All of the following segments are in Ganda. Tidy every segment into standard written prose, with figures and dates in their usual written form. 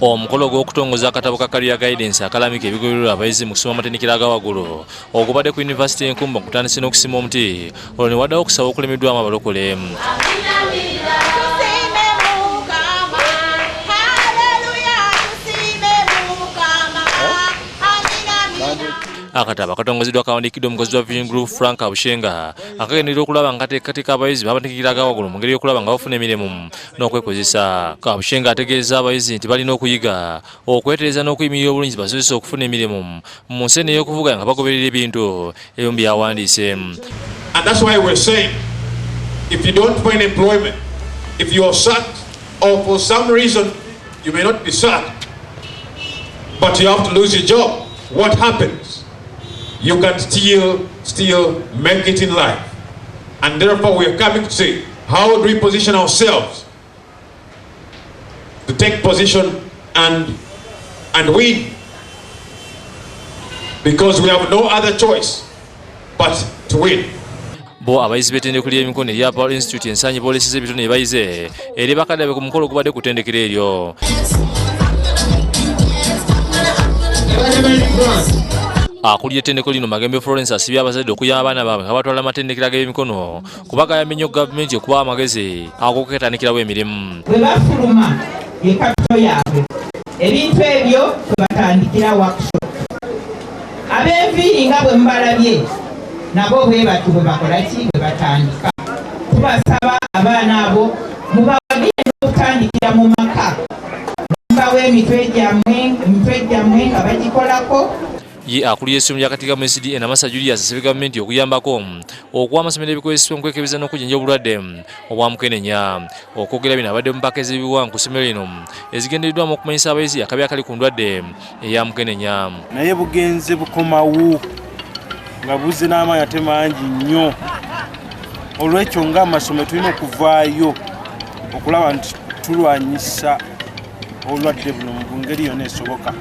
Omukolo gw'okutongoza akatabo ka career guidance akalamika ebigobererwa abayizi mu kusoma amatendekero aga waggulu okubadde ku yunivasite enkumba kutandise n'okusima omuti olwo ne waddawo okusaba okulemeddwamu abalokole. Akatabo akatongozeddwa akawandiikiddwa omukozi wa Vision Group Frank Abushenga akagenderera okulaba nga kateekateeka abayizi b'amatendekero aga waggulu mu ngeri y'okulaba nga bafuna emirimu n'okwekozesa. Abushenga ategeeza abayizi nti balina okuyiga okwetereeza n'okuyimirira obulungi basobozese okufuna emirimu mu nsi ey'okuvuga nga bagoberera ebintu ebimu byawandiise. And that's why we're saying if you don't find employment, if you are sacked or for some reason you may not be sacked but you have to lose your job, what happens? You can still make it in life. And therefore we are coming to say, how do we position ourselves to take position and win? Because we have no other choice but to win. Bo abayizi b'ettendekero ly'emikono erya Power Institute ensanyi booleseza ebitone ne bayize eri bakadde ku mukolo ogubadde ku ttendekero eryo. Akulira ettendekero lino Magembe Florence asibye abazadde okuyamba abaana baabwe nga batwala amatendekero ag'emikono kuba gayambye nnyo gavumenti okuba amagezi ag'okwetandikirawo emirimu. Bwe bafuluma ekapito yaabwe ebintu ebyo bwe batandikira workshop. Ab'enviiri nga bwe mubalabye nabo bwe batyo bwe bakola ki bwe batandika. Tubasaba abaana abo mubawagire n'okutandikira mu maka mubawe emitwe gyammwe nga bagikolako. Ye akulira essomero lya Katika mu SDA Namasa Julius asabye gavumenti okuyambako okuwa amasomero ebikozesebwa mu kwekebeza n'okujjanjaba obulwadde obwa mukenenya. Okwogera bino abadde mu mpaka ez'ebiwa ku ssomero lino ezigendereddwamu okumanyisa abayizi akabi akali ku ndwadde eya mukenenya. Naye bugenze bukomawo nga buzze n'amaanyi ate mangi nnyo. Olw'ekyo ng'amasomero tulina okuvaayo okulaba nti tulwanyisa obulwadde buno mu ngeri yonna esoboka.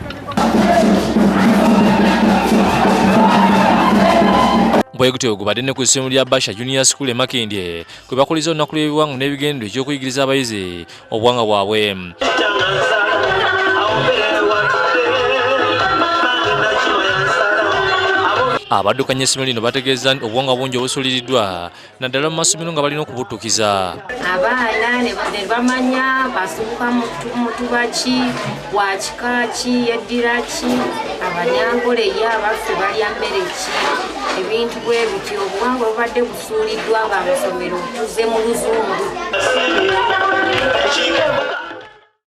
Bwegutyo gubadde ne ku ssomero lya Basha Junior School e Makindye kwe bakuliza olunaku lw'ebiwangu n'ebigendo eky'okuyigiriza abayizi obuwanga bwabwe. Abaddukanya essomero lino bategeeza nti obuwanga bungi obusuuliriddwa naddala mu masomero nga balina okubuttukiza. Abaana ne bamanya basubuka mutuba ki, wa kika ki, yeddira ki, abanyankole ye abaffe balya mmere ki, ebintu bwe bityo obuwanga obubadde busuuliddwa ng'amasomero tuze mu luzungu.